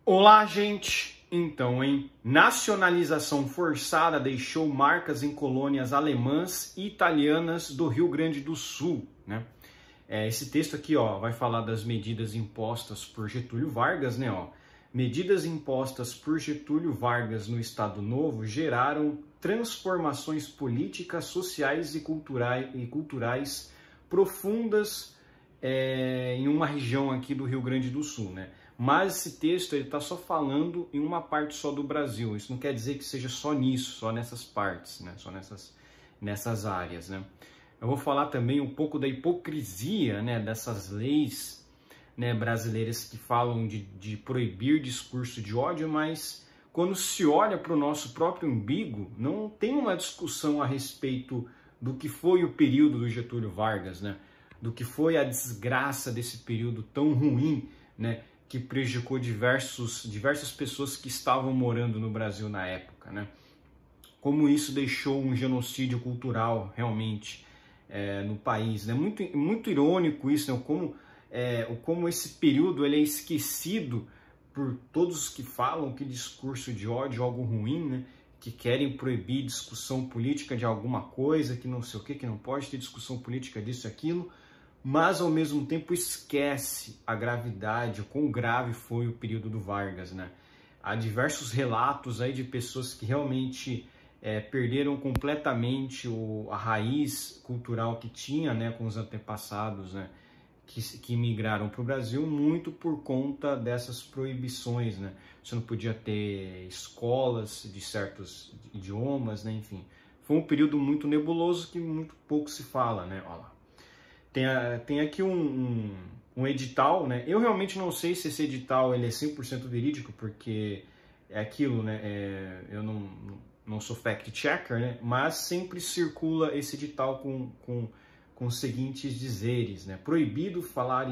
Olá, gente! Então, nacionalização forçada deixou marcas em colônias alemãs e italianas do Rio Grande do Sul, né? Esse texto aqui, ó, vai falar das medidas impostas por Getúlio Vargas, né? Ó. Medidas impostas por Getúlio Vargas no Estado Novo geraram transformações políticas, sociais e culturais profundas em uma região aqui do Rio Grande do Sul, né? Mas esse texto ele está só falando em uma parte só do Brasil. Isso não quer dizer que seja só nisso, só nessas partes, né? Só nessas áreas, né? Eu vou falar também um pouco da hipocrisia, né, dessas leis, né, brasileiras que falam de proibir discurso de ódio, mas quando se olha para o nosso próprio umbigo, não tem uma discussão a respeito do que foi o período do Getúlio Vargas, né? Do que foi a desgraça desse período tão ruim, né, que prejudicou diversas pessoas que estavam morando no Brasil na época, né? Como isso deixou um genocídio cultural realmente no país, né? Muito irônico isso, né? Como esse período ele é esquecido por todos que falam que discurso de ódio é algo ruim, né? Que querem proibir discussão política de alguma coisa, que não sei o que não pode ter discussão política disso e aquilo, mas ao mesmo tempo esquece a gravidade, o quão grave foi o período do Vargas, né? Há diversos relatos aí de pessoas que realmente perderam completamente a raiz cultural que tinha, né, com os antepassados, né, que migraram para o Brasil muito por conta dessas proibições, né? Você não podia ter escolas de certos idiomas, né? Enfim, foi um período muito nebuloso que muito pouco se fala, né? Olha lá. Tem aqui um edital, né? Eu realmente não sei se esse edital ele é 100% verídico, porque é aquilo, né? Eu não sou fact-checker, né? Mas sempre circula esse edital com os seguintes dizeres, né? Proibido falar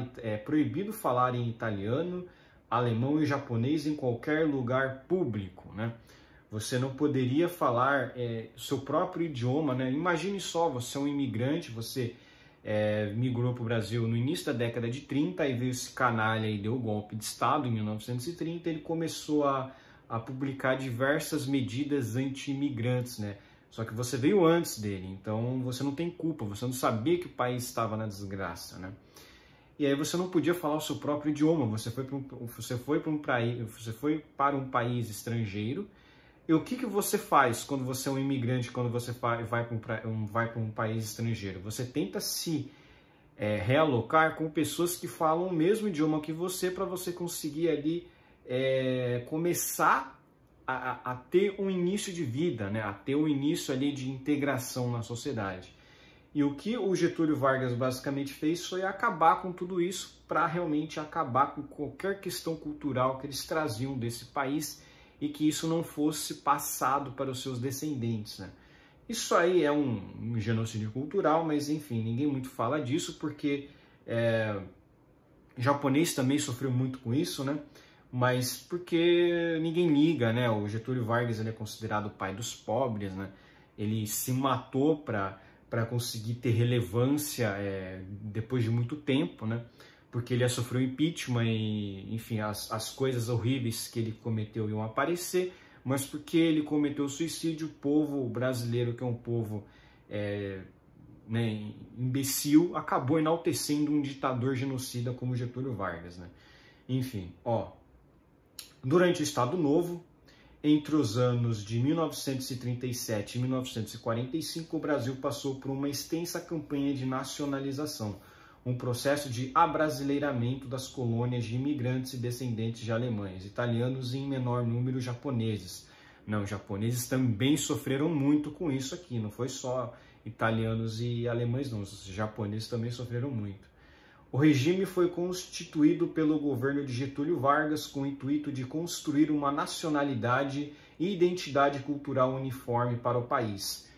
em italiano, alemão e japonês em qualquer lugar público, né? Você não poderia falar seu próprio idioma, né? Imagine só, você é um imigrante, você migrou para o Brasil no início da década de 30, aí veio esse canalha e deu o golpe de Estado em 1930, ele começou a publicar diversas medidas anti-imigrantes, né? Só que você veio antes dele, então você não tem culpa, você não sabia que o país estava na desgraça, né? E aí você não podia falar o seu próprio idioma, você foi para um país estrangeiro. E o que você faz quando você é um imigrante, quando você vai para um país estrangeiro? Você tenta se realocar com pessoas que falam o mesmo idioma que você, para você conseguir ali começar a ter um início de vida, né? A ter um início ali de integração na sociedade. E o que o Getúlio Vargas basicamente fez foi acabar com tudo isso, para realmente acabar com qualquer questão cultural que eles traziam desse país e que isso não fosse passado para os seus descendentes, né? Isso aí é um genocídio cultural, mas enfim, ninguém muito fala disso, porque o japonês também sofreu muito com isso, né? Mas porque ninguém liga, né? O Getúlio Vargas ele é considerado o pai dos pobres, né? Ele se matou para conseguir ter relevância depois de muito tempo, né? Porque ele já sofreu impeachment e, enfim, as coisas horríveis que ele cometeu iam aparecer, mas porque ele cometeu suicídio, o povo brasileiro, que é um povo né, imbecil, acabou enaltecendo um ditador genocida como Getúlio Vargas, né? Enfim, ó, durante o Estado Novo, entre os anos de 1937 e 1945, o Brasil passou por uma extensa campanha de nacionalização, um processo de abrasileiramento das colônias de imigrantes e descendentes de alemães, italianos e em menor número japoneses. Não, japoneses também sofreram muito com isso aqui, não foi só italianos e alemães não, os japoneses também sofreram muito. O regime foi constituído pelo governo de Getúlio Vargas com o intuito de construir uma nacionalidade e identidade cultural uniforme para o país.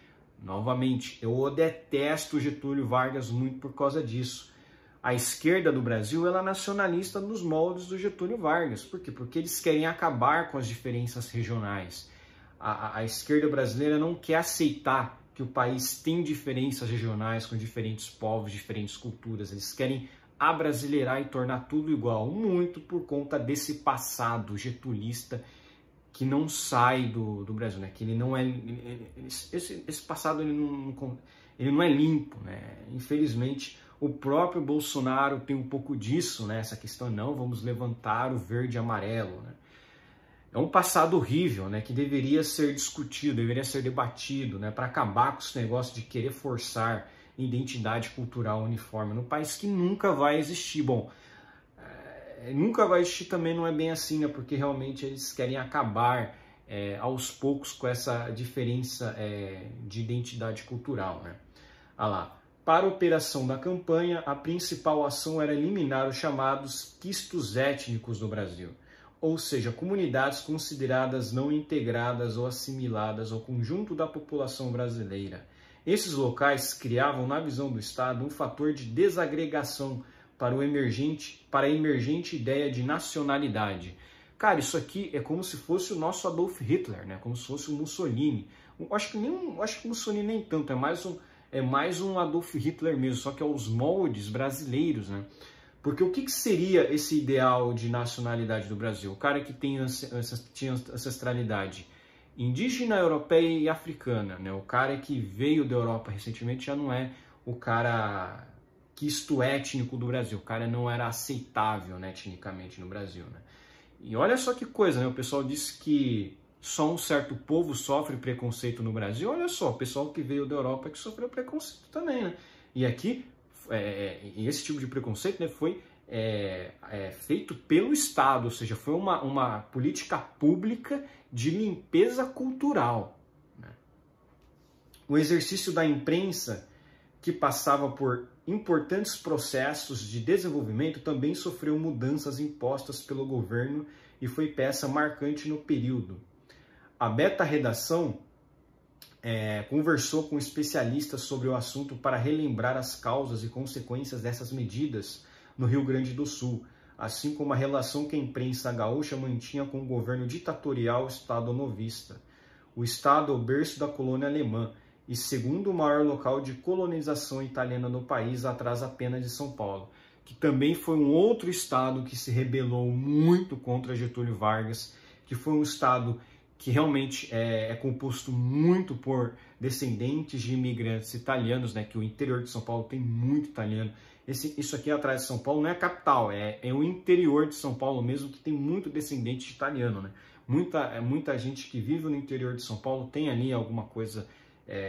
Novamente, eu detesto Getúlio Vargas muito por causa disso. A esquerda do Brasil ela é nacionalista nos moldes do Getúlio Vargas. Por quê? Porque eles querem acabar com as diferenças regionais. A esquerda brasileira não quer aceitar que o país tem diferenças regionais com diferentes povos, diferentes culturas. Eles querem abrasileirar e tornar tudo igual, muito por conta desse passado getulista que não sai do Brasil, né? Que ele não é esse passado ele não é limpo, né? Infelizmente, o próprio Bolsonaro tem um pouco disso, né? Essa questão, não, vamos levantar o verde e amarelo, né? É um passado horrível, né? Que deveria ser discutido, deveria ser debatido, né? Para acabar com esse negócio de querer forçar identidade cultural uniforme no país que nunca vai existir. Bom, nunca vai existir também, não é bem assim, né? Porque realmente eles querem acabar aos poucos com essa diferença de identidade cultural, né? Olha lá. Para a operação da campanha, a principal ação era eliminar os chamados quistos étnicos no Brasil, ou seja, comunidades consideradas não integradas ou assimiladas ao conjunto da população brasileira. Esses locais criavam, na visão do Estado, um fator de desagregação para a emergente ideia de nacionalidade. Cara, isso aqui é como se fosse o nosso Adolf Hitler, né? Como se fosse o Mussolini. Acho que o Mussolini nem tanto, é mais um Adolf Hitler mesmo, só que aos moldes brasileiros, né? Porque o que seria esse ideal de nacionalidade do Brasil? O cara que tinha ancestralidade indígena, europeia e africana, né? O cara que veio da Europa recentemente já não é o cara quisto étnico do Brasil. O cara não era aceitável, né, etnicamente no Brasil, né? E olha só que coisa, né? O pessoal disse que só um certo povo sofre preconceito no Brasil. Olha só, o pessoal que veio da Europa que sofreu preconceito também, né? E aqui, esse tipo de preconceito, né, foi feito pelo Estado, ou seja, foi uma política pública de limpeza cultural, né? O exercício da imprensa, que passava por importantes processos de desenvolvimento, também sofreu mudanças impostas pelo governo e foi peça marcante no período. A beta-redação conversou com especialistas sobre o assunto para relembrar as causas e consequências dessas medidas no Rio Grande do Sul, assim como a relação que a imprensa gaúcha mantinha com o governo ditatorial estado-novista. O estado é o berço da colônia alemã e segundo maior local de colonização italiana no país, atrás apenas de São Paulo, que também foi um outro estado que se rebelou muito contra Getúlio Vargas, que foi um estado que realmente é composto muito por descendentes de imigrantes italianos, né? Que o interior de São Paulo tem muito italiano. Isso aqui atrás de São Paulo não é a capital, é o interior de São Paulo mesmo, que tem muito descendente de italiano, né? Muita gente que vive no interior de São Paulo tem ali alguma coisa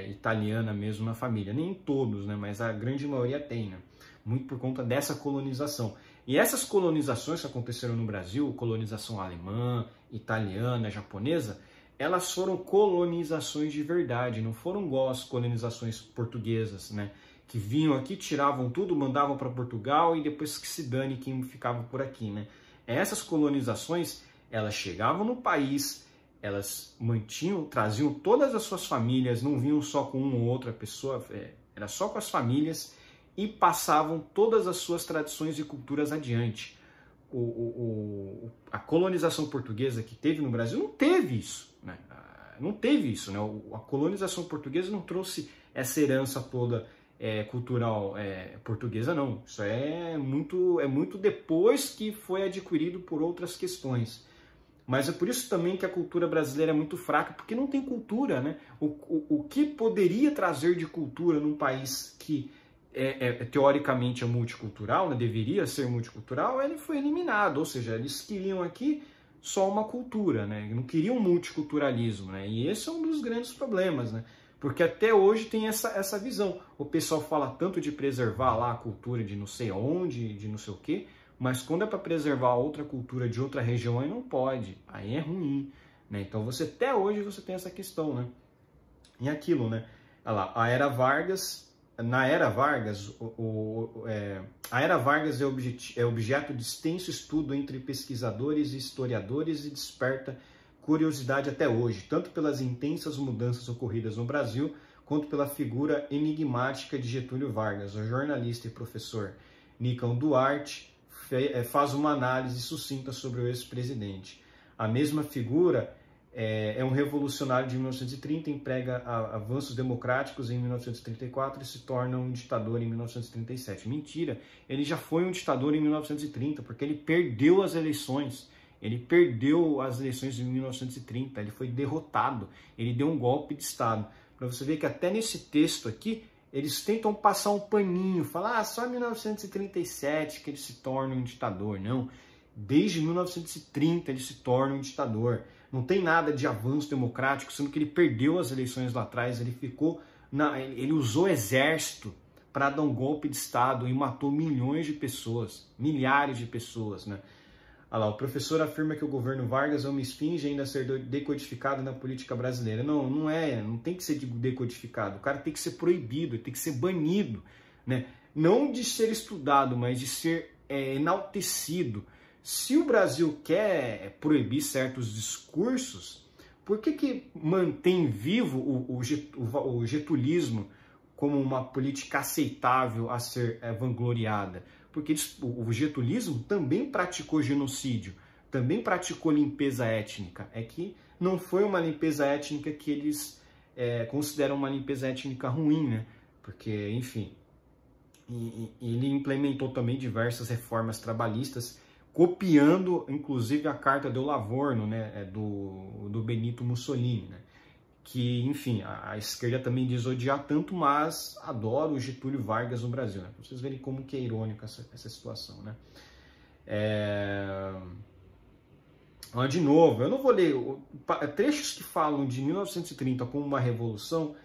italiana mesmo na família. Nem todos, né? Mas a grande maioria tem, né? Muito por conta dessa colonização. E essas colonizações que aconteceram no Brasil, colonização alemã, italiana, japonesa, elas foram colonizações de verdade, não foram igual as colonizações portuguesas, né? Que vinham aqui, tiravam tudo, mandavam para Portugal e depois que se dane quem ficava por aqui, né? Essas colonizações, elas chegavam no país, elas traziam todas as suas famílias, não vinham só com uma ou outra pessoa, era só com as famílias, e passavam todas as suas tradições e culturas adiante. A colonização portuguesa que teve no Brasil não teve isso, né? Não teve isso, né? A colonização portuguesa não trouxe essa herança toda cultural portuguesa, não. Isso é muito depois que foi adquirido por outras questões. Mas é por isso também que a cultura brasileira é muito fraca, porque não tem cultura, né? O que poderia trazer de cultura num país que teoricamente é multicultural, né? Deveria ser multicultural, ele foi eliminado. Ou seja, eles queriam aqui só uma cultura, né? Não queriam multiculturalismo, né? E esse é um dos grandes problemas, né? Porque até hoje tem essa visão. O pessoal fala tanto de preservar lá a cultura de não sei onde, de não sei o quê, mas quando é para preservar outra cultura de outra região, aí não pode. Aí é ruim, né? Então até hoje você tem essa questão, né? E aquilo, né? Olha lá, a Era Vargas... Na Era Vargas, a Era Vargas é objeto de extenso estudo entre pesquisadores e historiadores e desperta curiosidade até hoje, tanto pelas intensas mudanças ocorridas no Brasil, quanto pela figura enigmática de Getúlio Vargas. O jornalista e professor Nicão Duarte faz uma análise sucinta sobre o ex-presidente. A mesma figura é um revolucionário de 1930, emprega avanços democráticos em 1934 e se torna um ditador em 1937. Mentira, ele já foi um ditador em 1930, porque ele perdeu as eleições. Ele perdeu as eleições de 1930, ele foi derrotado, ele deu um golpe de Estado. Para você ver que até nesse texto aqui, eles tentam passar um paninho, falar só em 1937 que ele se torna um ditador. Não, desde 1930 ele se torna um ditador. Não tem nada de avanço democrático, sendo que ele perdeu as eleições lá atrás, ele usou o exército para dar um golpe de Estado e matou milhões de pessoas, milhares de pessoas, né? Olha lá, o professor afirma que o governo Vargas é uma esfinge ainda a ser decodificado na política brasileira. Não, não é, não tem que ser decodificado. O cara tem que ser proibido, tem que ser banido, né? Não de ser estudado, mas de ser enaltecido. Se o Brasil quer proibir certos discursos, por que mantém vivo o getulismo como uma política aceitável a ser vangloriada? Porque o getulismo também praticou genocídio, também praticou limpeza étnica. É que não foi uma limpeza étnica que eles consideram uma limpeza étnica ruim, né? Porque, enfim, ele implementou também diversas reformas trabalhistas, copiando, inclusive, a Carta do Livorno, né, do Benito Mussolini, né? Que, enfim, a esquerda também diz odiar tanto, mas adora o Getúlio Vargas no Brasil, né? Pra vocês verem como que é irônico essa situação, né? De novo, eu não vou ler trechos que falam de 1930 como uma revolução,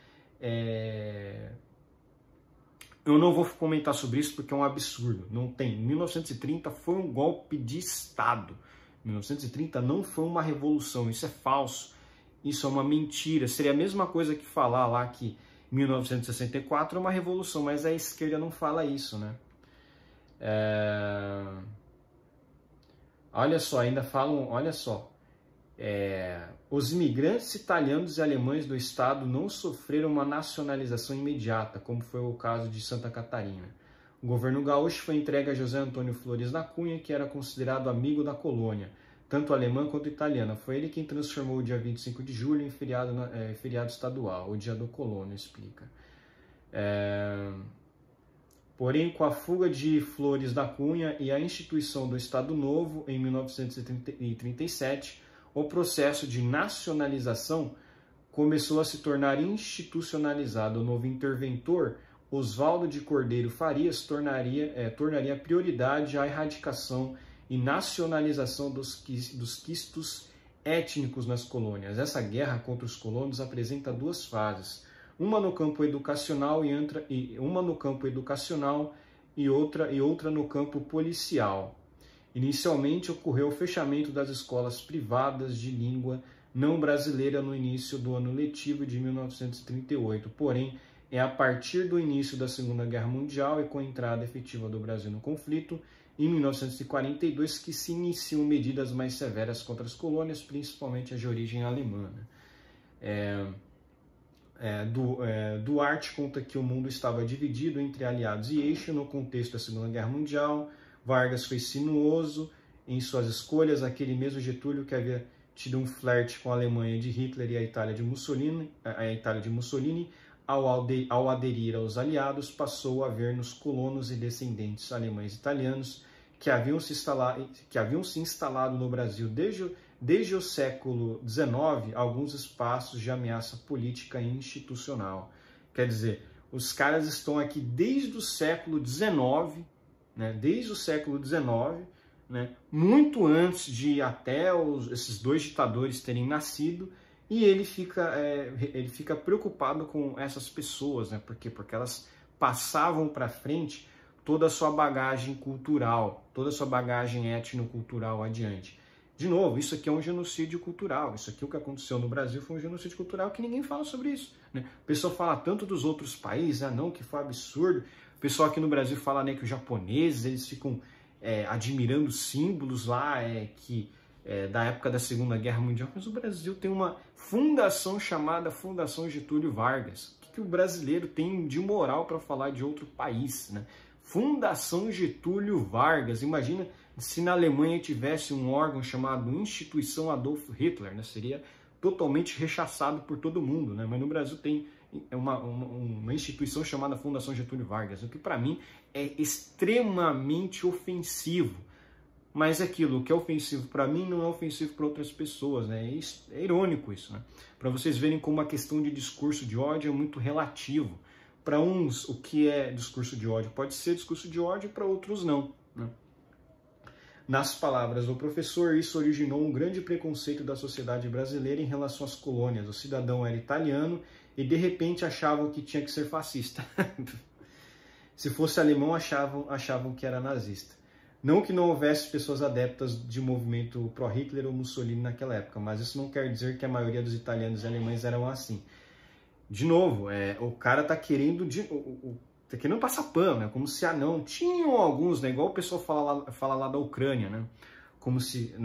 eu não vou comentar sobre isso porque é um absurdo, não tem. 1930 foi um golpe de Estado, 1930 não foi uma revolução, isso é falso. Isso é uma mentira. Seria a mesma coisa que falar lá que 1964 é uma revolução, mas a esquerda não fala isso, né? Olha só, ainda falam, olha só. Os imigrantes italianos e alemães do Estado não sofreram uma nacionalização imediata, como foi o caso de Santa Catarina. O governo gaúcho foi entregue a José Antônio Flores da Cunha, que era considerado amigo da colônia, tanto alemã quanto italiana. Foi ele quem transformou o dia 25 de julho em feriado estadual, o dia do colono, explica. Porém, com a fuga de Flores da Cunha e a instituição do Estado Novo, em 1937, o processo de nacionalização começou a se tornar institucionalizado. O novo interventor, Oswaldo de Cordeiro Farias, tornaria prioridade a erradicação e nacionalização dos quistos étnicos nas colônias. Essa guerra contra os colonos apresenta duas fases, uma no campo educacional e outra no campo policial. Inicialmente ocorreu o fechamento das escolas privadas de língua não brasileira no início do ano letivo de 1938, porém é a partir do início da Segunda Guerra Mundial e com a entrada efetiva do Brasil no conflito, em 1942, que se iniciam medidas mais severas contra as colônias, principalmente as de origem alemã. Duarte conta que o mundo estava dividido entre aliados e eixo no contexto da Segunda Guerra Mundial. Vargas foi sinuoso em suas escolhas, aquele mesmo Getúlio que havia tido um flerte com a Alemanha de Hitler e a Itália de Mussolini, ao aderir aos aliados, passou a ver nos colonos e descendentes alemães e italianos que haviam se instalado no Brasil desde o século XIX alguns espaços de ameaça política e institucional. Quer dizer, os caras estão aqui desde o século XIX, né, né, muito antes de até esses dois ditadores terem nascido, e ele fica preocupado com essas pessoas, né? Por quê? Porque elas passavam para frente toda a sua bagagem cultural, toda a sua bagagem étnico-cultural adiante. De novo, isso aqui é um genocídio cultural. Isso aqui, o que aconteceu no Brasil, foi um genocídio cultural que ninguém fala sobre isso, né? O pessoal fala tanto dos outros países, não, que foi absurdo. O pessoal aqui no Brasil fala, né, que os japoneses, eles ficam admirando símbolos lá da época da Segunda Guerra Mundial, mas o Brasil tem uma fundação chamada Fundação Getúlio Vargas. O que o brasileiro tem de moral para falar de outro país, né? Fundação Getúlio Vargas. Imagina se na Alemanha tivesse um órgão chamado Instituição Adolf Hitler, né? Seria totalmente rechaçado por todo mundo, né? Mas no Brasil tem uma instituição chamada Fundação Getúlio Vargas, o que para mim é extremamente ofensivo. Mas aquilo que é ofensivo para mim não é ofensivo para outras pessoas, né? É irônico isso, né? Para vocês verem como a questão de discurso de ódio é muito relativo. Para uns, o que é discurso de ódio pode ser discurso de ódio, para outros não, né? Nas palavras do professor, isso originou um grande preconceito da sociedade brasileira em relação às colônias. O cidadão era italiano e de repente achavam que tinha que ser fascista. Se fosse alemão, achavam que era nazista. Não que não houvesse pessoas adeptas de movimento pró-Hitler ou Mussolini naquela época, mas isso não quer dizer que a maioria dos italianos e alemães eram assim. De novo, o cara tá querendo passar pano, né? Como se não tinham alguns, né? Igual o pessoal fala lá da Ucrânia, né? Como se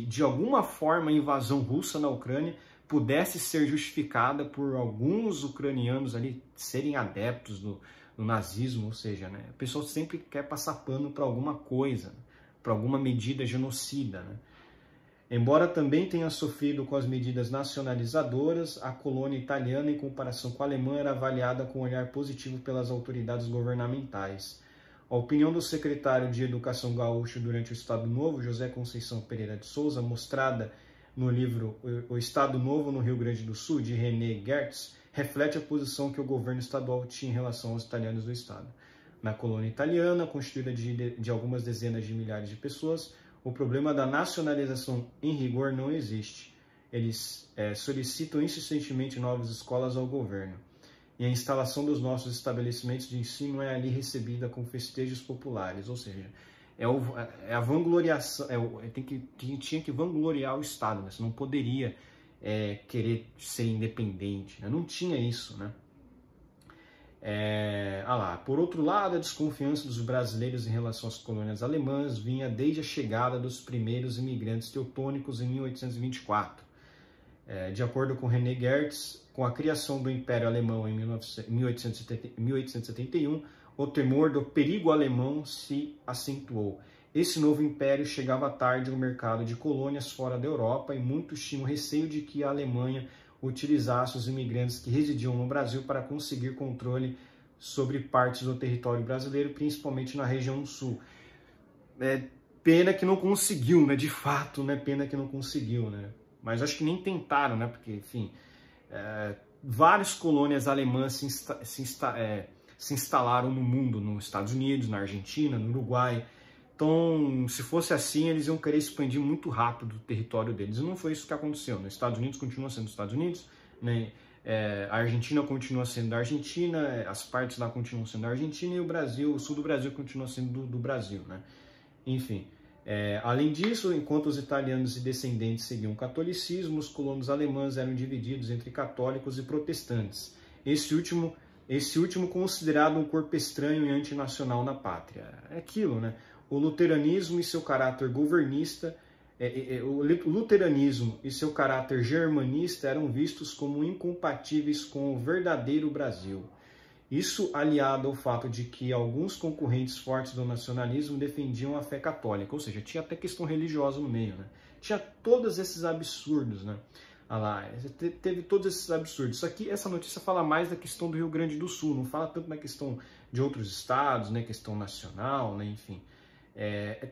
de alguma forma a invasão russa na Ucrânia pudesse ser justificada por alguns ucranianos ali serem adeptos do nazismo, ou seja, né? O pessoal sempre quer passar pano para alguma coisa, né? Para alguma medida genocida, né? Embora também tenha sofrido com as medidas nacionalizadoras, a colônia italiana, em comparação com a alemã, era avaliada com um olhar positivo pelas autoridades governamentais. A opinião do secretário de Educação gaúcho durante o Estado Novo, José Conceição Pereira de Souza, mostrada no livro O Estado Novo no Rio Grande do Sul, de René Gertz, reflete a posição que o governo estadual tinha em relação aos italianos do Estado. Na colônia italiana, constituída de algumas dezenas de milhares de pessoas, o problema da nacionalização em rigor não existe. Eles solicitam insistentemente novas escolas ao governo. E a instalação dos nossos estabelecimentos de ensino é ali recebida com festejos populares. Ou seja, é a vangloriação, tinha que vangloriar o Estado, né? Você não poderia querer ser independente, né? Não tinha isso, né? Por outro lado, a desconfiança dos brasileiros em relação às colônias alemãs vinha desde a chegada dos primeiros imigrantes teutônicos em 1824. De acordo com René Gertz, com a criação do Império Alemão em 1871, o temor do perigo alemão se acentuou. Esse novo império chegava tarde ao mercado de colônias fora da Europa e muitos tinham receio de que a Alemanha utilizasse os imigrantes que residiam no Brasil para conseguir controle sobre partes do território brasileiro, principalmente na região sul. Pena que não conseguiu, né? De fato, né? Pena que não conseguiu, né? Mas acho que nem tentaram, né? Porque, enfim, várias colônias alemãs se instalaram no mundo, nos Estados Unidos, na Argentina, no Uruguai. Então, se fosse assim, eles iam querer expandir muito rápido o território deles. E não foi isso que aconteceu. Nos Estados Unidos continua sendo Estados Unidos, né? A Argentina continua sendo da Argentina, as partes lá continuam sendo da Argentina e o Brasil, o sul do Brasil continua sendo do Brasil, né? Enfim, além disso, enquanto os italianos e descendentes seguiam o catolicismo, os colonos alemães eram divididos entre católicos e protestantes. Esse último considerado um corpo estranho e antinacional na pátria. É aquilo, né? O luteranismo e seu caráter governista, o luteranismo e seu caráter germanista eram vistos como incompatíveis com o verdadeiro Brasil. Isso aliado ao fato de que alguns concorrentes fortes do nacionalismo defendiam a fé católica, ou seja, tinha até questão religiosa no meio, né? Tinha todos esses absurdos, né? Teve todos esses absurdos. Essa notícia fala mais da questão do Rio Grande do Sul, não fala tanto na questão de outros estados, né? Questão nacional, né? Enfim.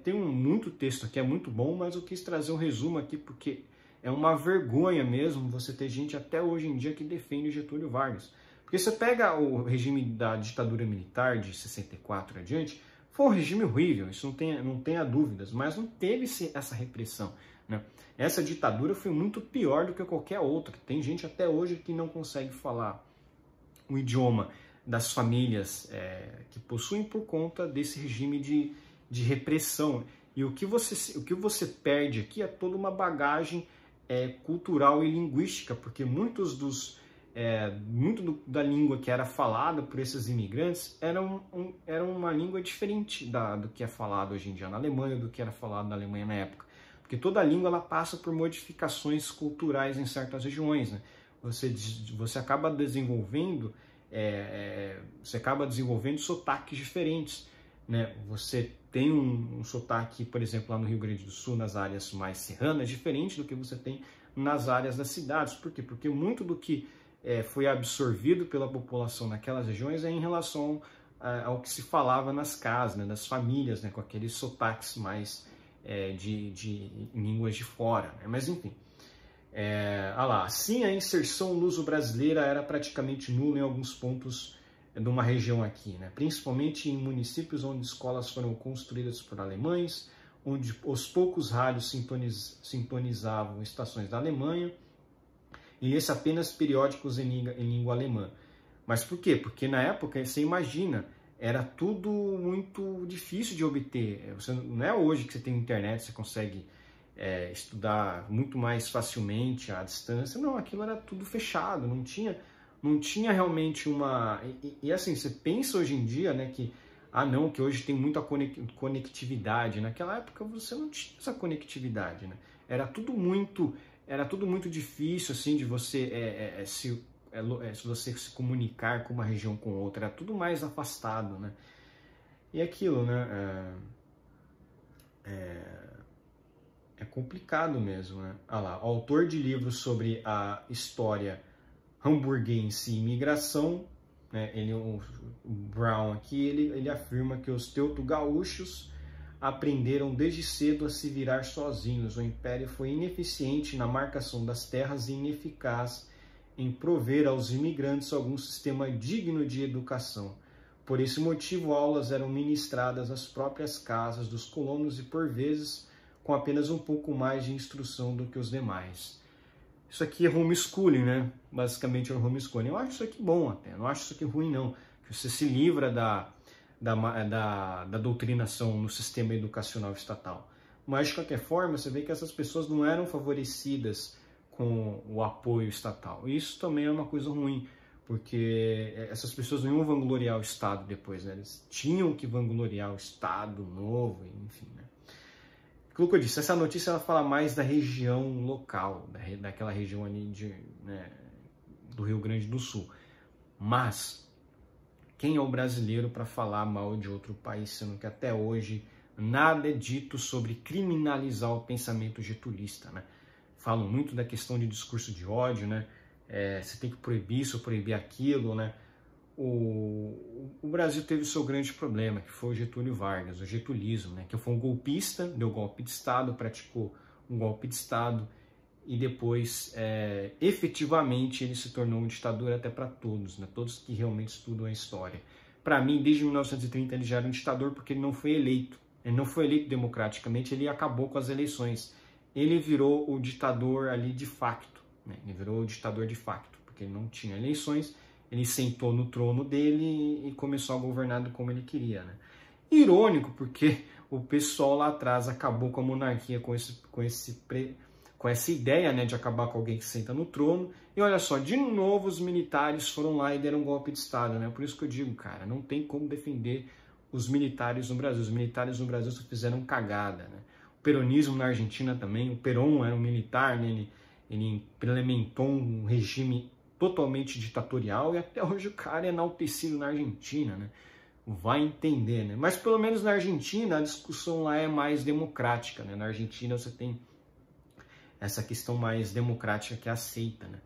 Tem muito texto aqui, é muito bom, mas eu quis trazer um resumo aqui porque é uma vergonha mesmo você ter gente até hoje em dia que defende Getúlio Vargas. Porque você pega o regime da ditadura militar de 64 adiante, foi um regime horrível, isso não tenha dúvidas, mas não teve essa repressão, né? Essa ditadura foi muito pior do que qualquer outra. Tem gente até hoje que não consegue falar o idioma das famílias que possuem por conta desse regime de repressão. E o que você perde aqui é toda uma bagagem cultural e linguística, porque muito da língua que era falada por esses imigrantes era uma língua diferente do que é falado hoje em dia na Alemanha, do que era falado na Alemanha na época. Porque toda língua ela passa por modificações culturais em certas regiões, né? Você acaba desenvolvendo sotaques diferentes. né? Você tem um sotaque, por exemplo, lá no Rio Grande do Sul, nas áreas mais serranas, diferente do que você tem nas áreas das cidades. Por quê? Porque muito do que foi absorvido pela população naquelas regiões é em relação ao que se falava nas casas, né, nas famílias, né, com aqueles sotaques mais de línguas de fora. Né? Mas enfim, assim a inserção luso-brasileira era praticamente nula em alguns pontos de uma região aqui, né? Principalmente em municípios onde escolas foram construídas por alemães, onde os poucos rádios sintonizavam estações da Alemanha, e esse apenas periódicos em língua alemã. Mas por quê? Porque na época, você imagina, era tudo muito difícil de obter. Não é hoje que você tem internet, você consegue estudar muito mais facilmente à distância. Não, aquilo era tudo fechado, não tinha realmente uma... E assim, você pensa hoje em dia, né, que que hoje tem muita conectividade. Naquela época você não tinha essa conectividade, né? Era tudo muito difícil, assim, de você você se comunicar com uma região com outra. Era tudo mais afastado, né? E aquilo, né? É complicado mesmo, né? Autor de livros sobre a história hamburguense e imigração, né? O Brown aqui, ele afirma que os teuto-gaúchos aprenderam desde cedo a se virar sozinhos. O Império foi ineficiente na marcação das terras e ineficaz em prover aos imigrantes algum sistema digno de educação. Por esse motivo, aulas eram ministradas às próprias casas dos colonos e, por vezes, com apenas um pouco mais de instrução do que os demais. Isso aqui é homeschooling, né? Basicamente é o homeschooling. Eu acho isso aqui bom até, não acho isso aqui ruim não. Que você se livra da doutrinação no sistema educacional estatal. Mas, de qualquer forma, você vê que essas pessoas não eram favorecidas com o apoio estatal. Isso também é uma coisa ruim, porque essas pessoas não iam vangloriar o Estado depois, né? Eles tinham que vangloriar o Estado novo, enfim, né? Como eu disse, essa notícia ela fala mais da região local, daquela região ali do Rio Grande do Sul. Mas quem é o brasileiro para falar mal de outro país, sendo que até hoje nada é dito sobre criminalizar o pensamento getulista, né? Falam muito da questão de discurso de ódio, né? Você tem que proibir isso, proibir aquilo, né? O Brasil teve o seu grande problema, que foi o Getúlio Vargas, o getulismo, né? Que foi um golpista, deu golpe de Estado, praticou um golpe de Estado e depois, efetivamente, ele se tornou um ditador até para todos, né? Todos que realmente estudam a história. Para mim, desde 1930, ele já era um ditador porque ele não foi eleito. Ele não foi eleito democraticamente, ele acabou com as eleições. Ele virou o ditador ali de facto, né? Ele virou o ditador de facto, porque ele não tinha eleições, ele sentou no trono dele e começou a governar como ele queria, né? Irônico, porque o pessoal lá atrás acabou com a monarquia com essa ideia, né, de acabar com alguém que senta no trono. E olha só, de novo os militares foram lá e deram um golpe de Estado, né? Por isso que eu digo, cara, não tem como defender os militares no Brasil. Os militares no Brasil só fizeram cagada, né? O peronismo na Argentina também, o Perón era um militar, né? Ele implementou um regime totalmente ditatorial e até hoje o cara é enaltecido na Argentina, né? Vai entender, né? Mas pelo menos na Argentina a discussão lá é mais democrática, né? Na Argentina você tem essa questão mais democrática que é aceita, né?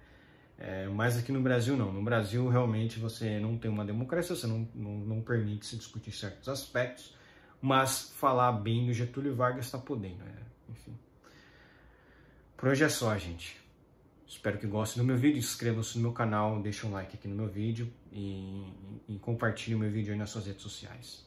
Mas aqui no Brasil não. No Brasil realmente você não tem uma democracia, você não permite se discutir certos aspectos, mas falar bem do Getúlio Vargas está podendo, enfim. Por hoje é só, gente. Espero que gostem do meu vídeo, inscrevam-se no meu canal, deixem um like aqui no meu vídeo e compartilhem o meu vídeo aí nas suas redes sociais.